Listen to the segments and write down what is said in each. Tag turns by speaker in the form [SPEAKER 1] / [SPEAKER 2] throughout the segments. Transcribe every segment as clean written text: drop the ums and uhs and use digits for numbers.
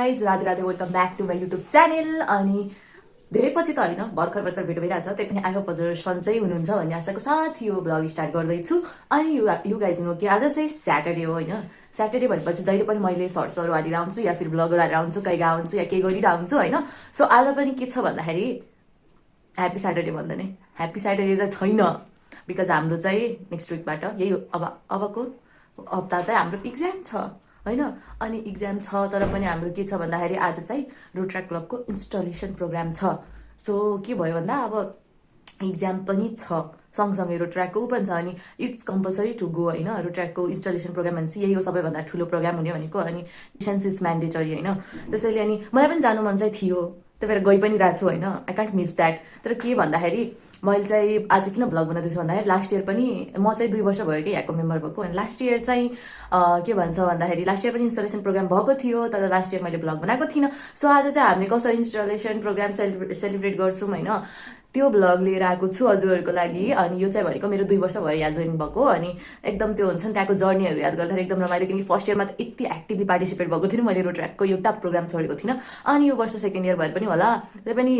[SPEAKER 1] Guys, Radhe Radhe, welcome back to my YouTube channel. अनि धेरै पछि त होइन, भर्खर भेट भइरहेछ। त्यही पनि आई होप हजुर सन्चै हुनुहुन्छ भन्ने आशाको साथ यो ब्लग स्टार्ट गर्दैछु। अनि यु गाइज नो कि आज चाहिँ स्याटरडे हो होइन। स्याटरडे भनेपछि जहिले पनि मैले सर्ट्सहरू हालेर आउँछु या फिर ब्लगहरू हालेर आउँछु, कहीँ आउँछु या केही गरिरहेको हुन्छु होइन। सो आज पनि के छ भन्दाखेरि ह्याप्पी स्याटरडे भन्दा नै ह्याप्पी स्याटरडे चाहिँ छैन, बिकज हाम्रो चाहिँ नेक्स्ट विकबाट यही अबको हप्ता चाहिँ हाम्रो इक्जाम छ होइन। अनि इक्जाम छ तर पनि हाम्रो के छ भन्दाखेरि आज चाहिँ रोटरी क्लबको इन्स्टलेसन प्रोग्राम छ। सो के भयो भन्दा अब इक्जाम पनि छ सँगसँगै रोट्र्याकको पनि छ। अनि इट्स कम्पलसरी टु गो होइन। रोट्र्याकको इन्स्टलेसन प्रोग्राम भनेपछि यही हो सबैभन्दा ठुलो प्रोग्राम हुने भनेको। अनि सेन्स इज म्यान्डेटरी होइन। त्यसैले अनि मलाई पनि जानु मन चाहिँ थियो, त्यही भएर गइ पनि रहेको छु होइन। I can't miss that. तर के भन्दाखेरि मैले चाहिँ आज किन भ्लग बनाउँदैछु भन्दाखेरि लास्ट इयर पनि म चाहिँ 2 वर्ष भयो कि यहाँको मेम्बर भएको। अनि लास्ट इयर चाहिँ के भन्छ भन्दाखेरि लास्ट इयर पनि इन्स्टलेसन प्रोग्राम भएको थियो, तर लास्ट इयर मैले भ्लग बनाएको थिइनँ। सो आज चाहिँ हामीले कसरी इन्स्टलेसन प्रोग्राम सेलिब्रेट गर्छौँ होइन, त्यो भ्लग लिएर आएको छु हजुरहरूको लागि। अनि यो चाहिँ भनेको मेरो 2 वर्ष भयो यहाँ जोइन भएको। अनि एकदम त्यो हुन्छ नि त्यहाँको जर्नीहरू याद गर्दाखेरि एकदम रमाइलो, किनकि फर्स्ट इयरमा त यति एक्टिभली पार्टिसिपेट भएको थिइनँ मैले, रोट्र्याकको एउटा प्रोग्राम छोडेको थिइनँ। अनि यो वर्ष सेकेन्ड इयर भएर पनि होला, त्यही पनि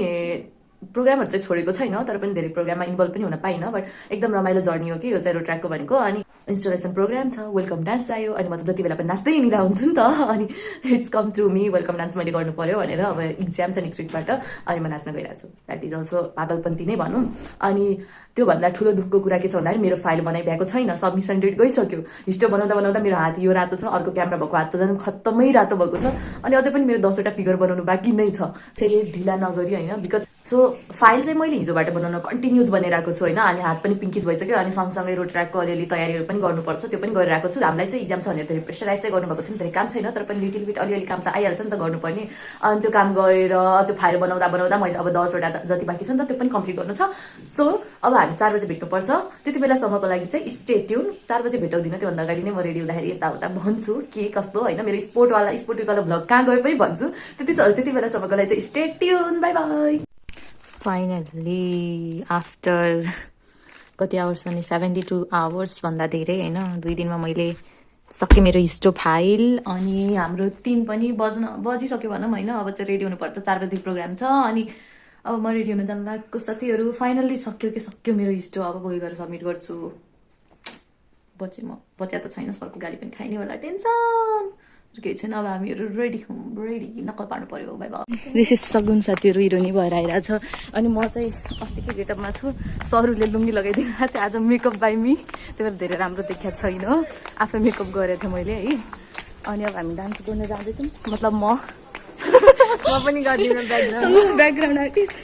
[SPEAKER 1] प्रोग्रामहरू चाहिँ छोडेको छैन, तर पनि धेरै प्रोग्राममा इन्भल्भ पनि हुन पाइनँ। बट एकदम रमाइलो जर्नी हो कि यो चाहिँ रोट्र्याकको भनेको। अनि इन्स्टलेसन प्रोग्राम छ, वेलकम डान्स चाहियो। अनि म त जति बेला पनि नाच्दै हिँडिरहेको हुन्छु नि त। अनि it's come to me, welcome dance मैले गर्नु पर्यो भनेर अब इक्जाम छ नेक्स्ट विकबाट। अनि म नाच्न गइरहेको छु। द्याट इज अल्सो पागलपन्ती नै भनौँ। अनि त्योभन्दा ठुलो दुःखको कुरा के छ भन्दाखेरि मेरो फाइल बनाइभएको छैन, सबमिसन डेट गइसक्यो। हिस्टो बनाउँदा मेरो हात यो रातो छ, अर्को क्यामेरा भएको हात त झन् खत्तमै रातो भएको छ। अनि अझै पनि मेरो 10वटा फिगर बनाउनु बाँकी नै छ। त्यसैले ढिला नगरी होइन, बिकज सो फाइल चाहिँ मैले हिजोबाट बनाउन कन्टिन्युज बनाइरहेको छु होइन। अनि हात पनि पिङ्किस भइसक्यो। अनि सँगसँगै रोट्र्याकको अलिअलि तयारीहरू पनि गर्नुपर्छ, त्यो पनि गरिरहेको छु। हामीलाई चाहिँ इक्जाम छ भनेर धेरै प्रेसराइज चाहिँ गर्नुभएको छैन, धेरै काम छैन, तर पनि लिटिल बिट अलिअलि काम त आइहाल्छ नि त गर्नुपर्ने। अनि त्यो काम गरेर त्यो फाइल बनाउँदा मैले अब 10वटा जति बाँकी छ नि त त्यो पनि कम्प्लिट गर्नु छ। सो अब हामी 4 बजे भेट्नुपर्छ। त्यति बेलासम्मको लागि चाहिँ स्टे ट्युन। 4 बजे भेटाउँदिनँ, त्योभन्दा अगाडि नै म रेडी हुँदाखेरि यताउता भन्छु के कस्तो होइन। मेरो स्पोर्ट विकवाला भ्लग कहाँ गए पनि भन्छु। त्यति बेलासम्मको लागि चाहिँ stay tune. By by. Finally after कति आवर्स भने 72 आवर्स भन्दा धेरै होइन, 2 दिनमा मैले सकेँ मेरो हिस्टो फाइल। अनि हाम्रो 3 पनि बजिसक्यो भनौँ होइन। अब चाहिँ रेडी हुनुपर्छ, 4 बजी प्रोग्राम छ। अनि अब म रेडी हुन जानु लागेको साथीहरू। फाइनल्ली सक्यो मेरो हिस्टो। अब गएर सबमिट गर्छु। बच्या त छैन, सरको गाली पनि खाइने होला, टेन्सन केही छैन। अब हामीहरू रेडी नक्कल पार्नु पर्यो। By by. दिस इज सगुन साथीहरू, हिरोनी भएर आइरहेछ। अनि म चाहिँ अस्तिकै गेटअपमा छु, सरूले लुङ्गी लगाइदिएको थियो। आज मेकअप बाई मी, त्यही भएर धेरै राम्रो देखिया छैन। आफै मेकअप गरेको थिएँ मैले है। अनि अब हामी डान्स गर्न जाँदैछौँ, मतलब म पनि गर्दिनँ ब्याकग्राउन्ड आर्टिस्ट।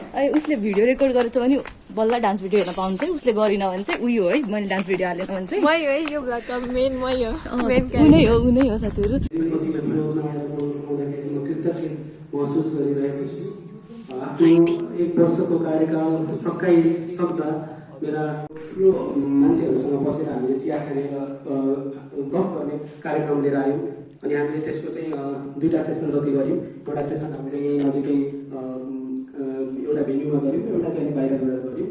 [SPEAKER 1] अनि उसले भिडियो रेकर्ड गरेछ भने बल्ल डान्स भिडियो हेर्न पाउँछ। उसले गरिन भने चाहिँ उयो है, मैले डान्स भिडियो हालेन भने चाहिँ
[SPEAKER 2] मै हो यो ब्लगको मेन मै हो।
[SPEAKER 1] उनै हो साथीहरू।
[SPEAKER 3] महसुस गरिरहेको छु। आफ्नो 1 वर्षको कार्यकाल सक्दा मेरा ठुलो मान्छेहरूसँग बसेर हामीले चिया खाने गफ गर्ने कार्यक्रम लिएर आयौँ। अनि हामीले त्यसको चाहिँ 2टा सेसन जति गऱ्यौँ। एउटा सेसन हामीले यहीँ नजिकै एउटा भेन्यूमा गऱ्यौँ, एउटा चाहिँ बाहिर गएर गऱ्यौँ।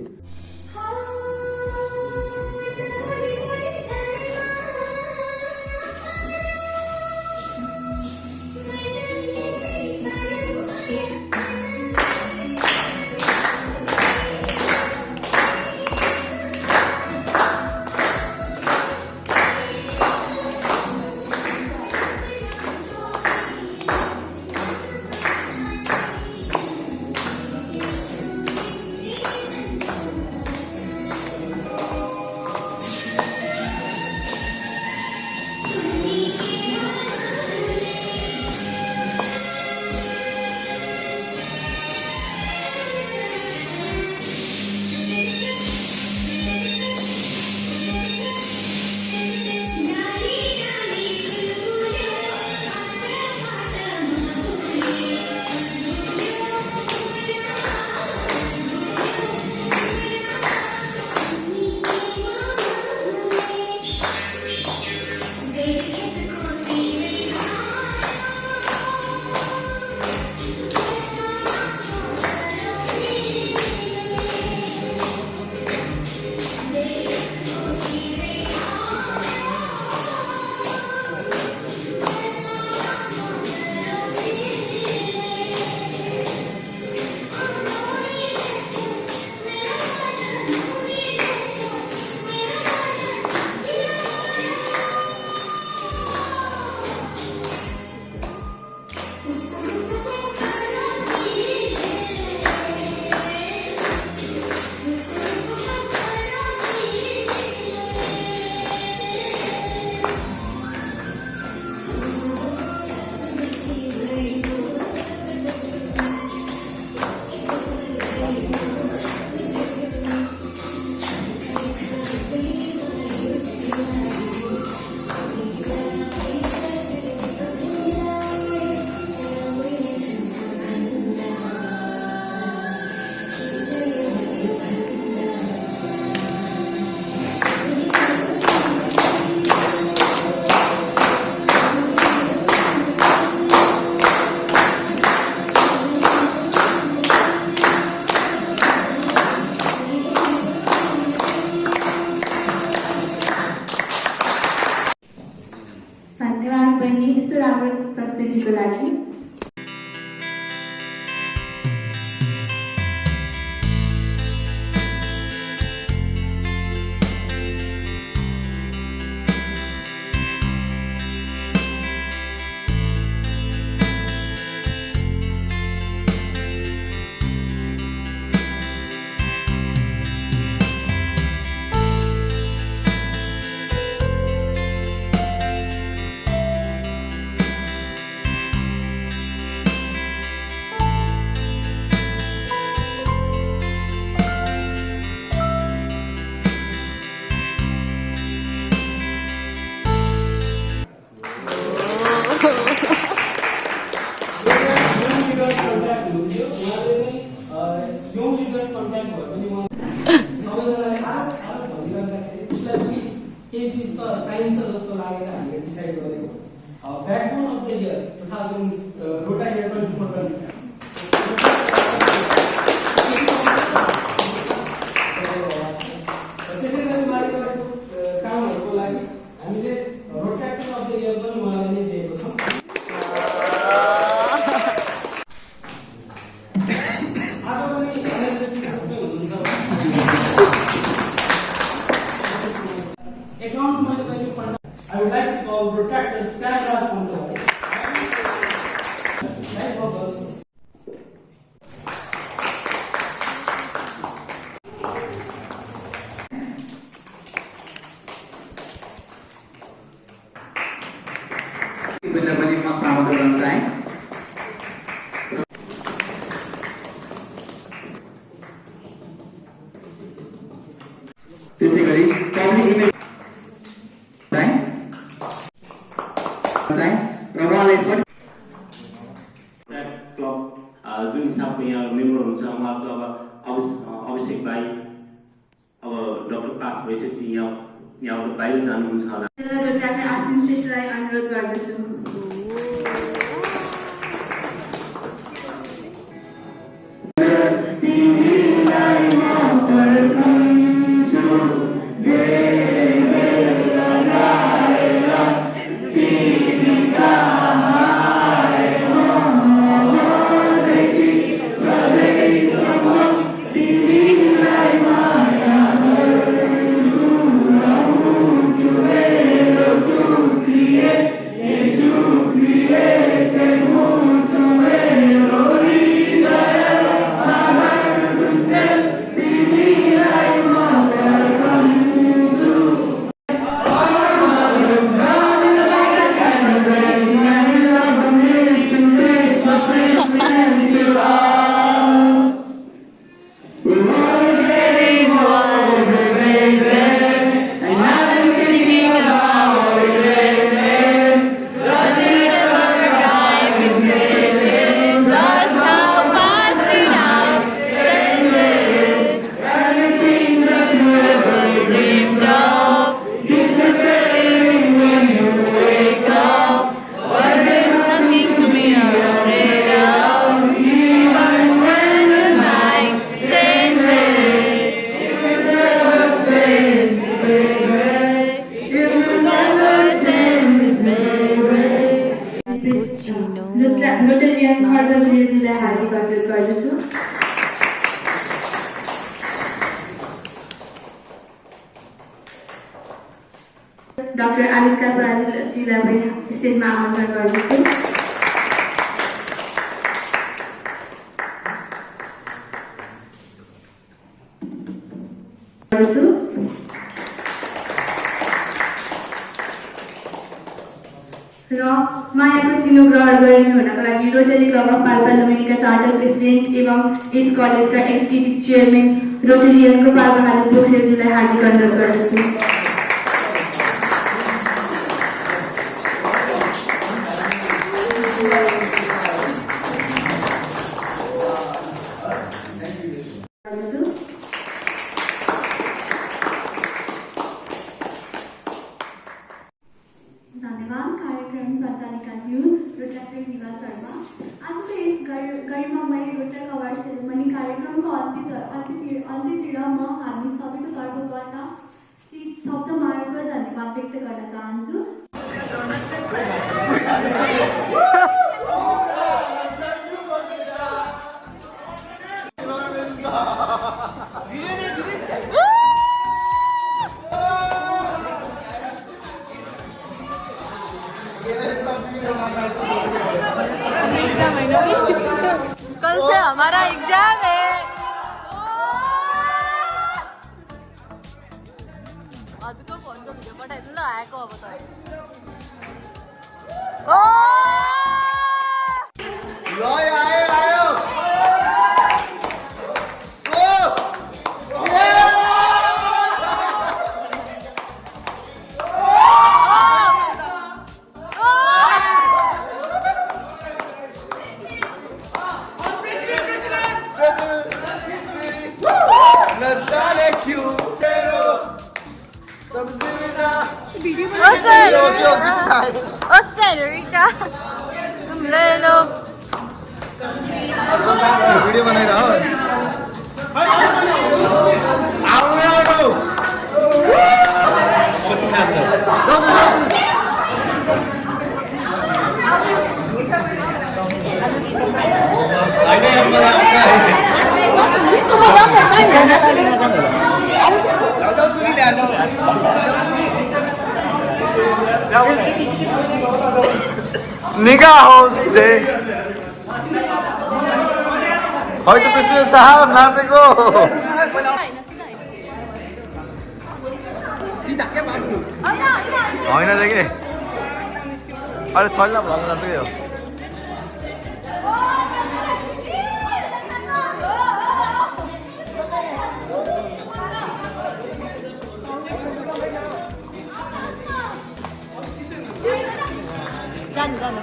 [SPEAKER 4] गीतको लागि
[SPEAKER 3] केही चिज त चाहिन्छ जस्तो लागेर हामीले डिसाइड गरेको ब्याकबोन अफ द इयर 2000 रोटा इयर 24 त्यसै गरी उहाँले गरेको कामहरूको लागि हामीले road captain of the year पनि उहाँलाई नै दिएको छौँ। आज पनि एनर्जेटिक रूपमै हुनुहुन्छ। Accounts मैले कहिले पढ्दा I would like to call Protector Sandra Santoro. Life of us.
[SPEAKER 5] Benar पनि म प्राप्त गर्न चाहे त्यसै गरी पब्लिक इमेज क्लब जुन हिसाबको यहाँ मेम्बर हुन्छ उहाँको अब अभिषेक भाइ अब डक्टर पास भइसकेपछि यहाँबाट बाहिर जानुहुन्छ होला।
[SPEAKER 4] डाक्टर आशिष श्रेष्ठलाई अनुरोध गर्दछु। रोटेरियन खड्गसिंहजीलाई हार्दिक अनुरोध गर्दछु। डाक्टर आविष्कार पराजुलीलाई पनि स्टेजमा आमन्त्रण गर्दछु। र मायाको चिनो ग्रहण गरिनु हुनका लागि रोटरी क्लब अफ पाल्पा लुम्बिनीका चार्टर प्रेसिडेन्ट एवं यस कलेजका एक्जिक्युटिभ चेयरम्यान रोटेरियनको पाल्पाहाली पोखरेलजीलाई हार्दिक अनुरोध गर्दछु। धन्यवाद। कार्यक्रम सञ्चालिका थिइन् रोटेक्टर निवा शर्मा। आजको यस गरिमामय रोटेक अवार्ड सेरेमनी कार्यक्रमको अन्त्यतिर म हामी सबैको तर्फबाट ती शब्द मार्फत धन्यवाद व्यक्त गर्न चाहन्छु।
[SPEAKER 1] भिडियो पठाइदिनु ल आएको अब त ओ Senorita, ले लो
[SPEAKER 6] वीडियो बनाएर हो निगाहों से होइन प्रेसिडेन्ट साहब नाचेको होइन रे के अरे सल्लाह भन्न जान्छ के हो
[SPEAKER 1] जानु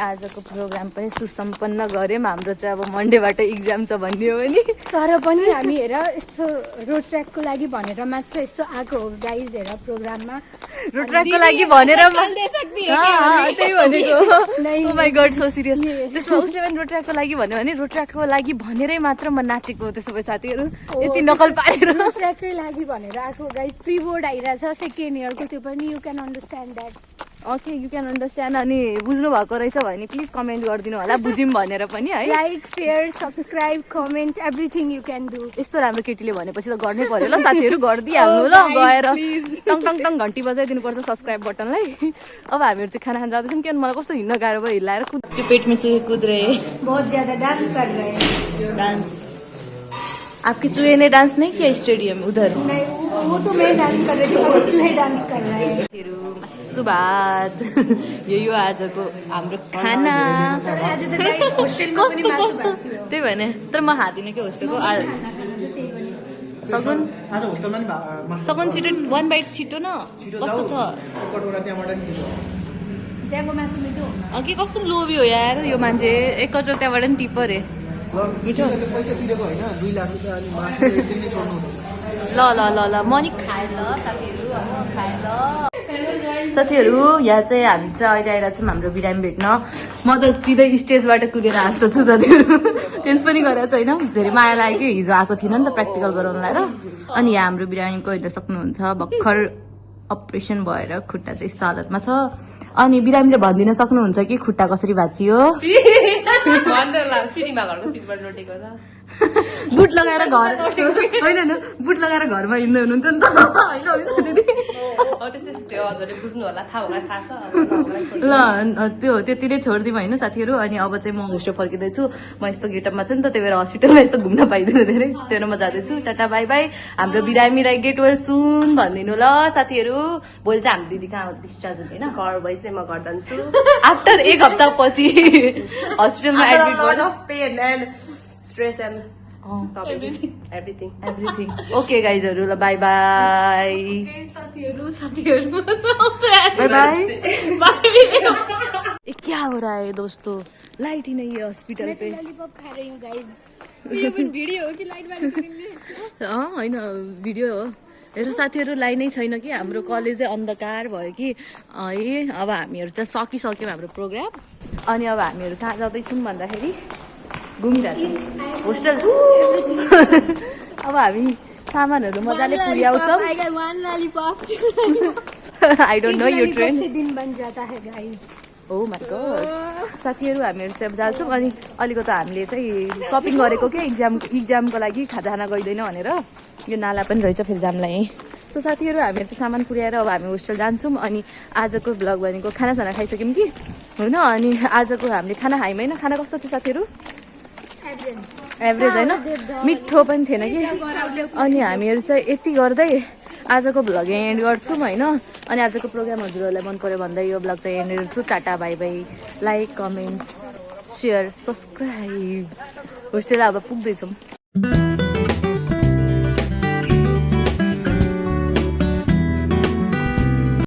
[SPEAKER 1] आजको प्रोग्राम पनि सुसम्पन्न गऱ्यौँ हाम्रो चाहिँ अब मन्डेबाट इक्जाम छ भन्ने हो नि
[SPEAKER 2] तर पनि हामी हेर यस्तो रोड ट्र्याकको लागि भनेर मात्र यस्तो आएको हो गाइज हेर प्रोग्राममा
[SPEAKER 1] रोड ट्र्याकको लागि भनेर त्यही भनेको ओ माई गॉड सो सिरियस त्यसमा उसले पनि रोड ट्र्याकको लागि भन्यो भने रोड ट्र्याकको लागि भनेरै मात्र म नाचेको हो त्यसो भए साथीहरू यति नकल पारेर
[SPEAKER 2] रोड ट्र्याककै लागि भनेर आएको गाइज प्री बोर्ड आइरहेछ सेकेन्ड इयरको त्यो पनि you can understand that
[SPEAKER 1] okay you can understand अनि बुझ्नु भएको रहेछ भने प्लिज कमेन्ट गरिदिनु होला बुझ्यौँ भनेर पनि है
[SPEAKER 2] like share subscribe comment everything you can do
[SPEAKER 1] यस्तो राम्रो केटीले भनेपछि त गर्नै पर्यो ल साथीहरू गरिदिइहाल्नु ल गएर टङ टङ टङ घन्टी बजाइदिनुपर्छ सब्सक्राइब बटनलाई अब हामीहरू चाहिँ खाना खान जाँदैछौँ किनभने मलाई कस्तो हिँड्न गाह्रो भयो हिलाएर त्यो पेटमा चुहे कुद रहे
[SPEAKER 2] बहुत ज्यादा डांस कर रहे हैं
[SPEAKER 1] डांस आपके चूहे ने डांस नहीं किया स्टेडियम उधर
[SPEAKER 2] नहीं वो तो मैं डांस कर रही थी वो चूहे डांस कर रहे हैं
[SPEAKER 1] सुभात यही हो आजको हाम्रो खाना कस्तो कस्तो त्यही भने तर म खाँदिनँ के होस्टेलको सगुन सगुन छिटो 1 बाइट छिटो न कस्तो छ
[SPEAKER 2] त्यहाँको मासु मिठो
[SPEAKER 1] के कस्तो लोभी हो यार यो मान्छे एक कचौर त्यहाँबाट नि टिप रे मिठो ल ल ल ल म नि खाएँ ल साथीहरू खाएँ ल साथीहरू यहाँ चाहिँ हामी चाहिँ अहिले आएर छौँ हाम्रो बिरामी भेट्न म त सिधै स्टेजबाट कुदेर हाँस्दो छु साथीहरू चेन्ज पनि गरेको छु होइन धेरै माया लाग्यो हिजो आएको थिएन नि त प्र्याक्टिकल गराउनलाई र अनि यहाँ हाम्रो बिरामीको हेर्न सक्नुहुन्छ भर्खर अपरेसन भएर खुट्टा चाहिँ यस्तो हालतमा छ अनि बिरामीले भनिदिन सक्नुहुन्छ कि खुट्टा कसरी भाँचियो बुट लगाएर घर होइन बुट लगाएर घरमा हिँड्दै हुनुहुन्छ नि त ल त्यो त्यति नै छोडिदिउँ होइन साथीहरू अनि अब चाहिँ म होस्टेल फर्किँदैछु म यस्तो गेटअपमा छु नि त त्यही भएर हस्पिटलमा यस्तो घुम्न पाइँदैन धेरै त्यही म जाँदैछु टाटा बाई बाई हाम्रो बिरामीलाई गेट वेल सुन भनिदिनु ल साथीहरू भोलि चाहिँ हाम्रो दिदी कहाँ डिस्चार्ज हुँदैन
[SPEAKER 7] घर भई चाहिँ म घर जान्छु
[SPEAKER 1] आफ्टर 1 हप्ता पछि हस्पिटलमा एडमिट गर्नु
[SPEAKER 7] pain and stress and
[SPEAKER 1] everything okay गाइजहरू ल बाई बाई बाय बाय क्या हो रहा है दोस्तों लाइट ही नहीं है हॉस्पिटल पे
[SPEAKER 2] लॉलीपॉप खा रही हूँ गाइज
[SPEAKER 1] भिडियो हो कि लाइट होइन भिडियो हो हेर्नु साथीहरू लाइनै छैन कि हाम्रो कलेजै अन्धकार भयो कि है अब हामीहरू चाहिँ सकिसक्यौँ हाम्रो प्रोग्राम अनि अब हामीहरू कहाँ जाँदैछौँ भन्दाखेरि घुमिरहेछौँ होस्टेल अब हामी सामानहरू मजाले पुर्याउँछौँ आई डोन्ट नो यो ट्रेन
[SPEAKER 2] दिन बन जाता है गाइज
[SPEAKER 1] ओ माई गॉड साथीहरू हामीहरू चाहिँ अब जान्छौँ अनि अलिकति हामीले चाहिँ सपिङ गरेको के इक्जामको लागि खाजाखाना गइँदैन भनेर यो नाला पनि रहेछ फेरि जामलाई यहीँ सो साथीहरू हामीहरू चाहिँ सामान पुर्याएर अब हामी होस्टेल जान्छौँ अनि आजको भ्लग भनेको खानासाना खाइसक्यौँ कि होइन अनि आजको हामीले खाना खायौँ होइन खाना कस्तो थियो साथीहरू एभरेज होइन मिठो पनि थिएन कि अनि हामीहरू चाहिँ यति गर्दै आजको भ्लग यहाँ एन्ड गर्छौँ होइन अनि आजको प्रोग्राम हजुरहरूलाई मन पऱ्यो भन्दै यो भ्लग चाहिँ एन्ड गर्छु tata bye by like comment share subscribe hostel अब पुग्दैछौँ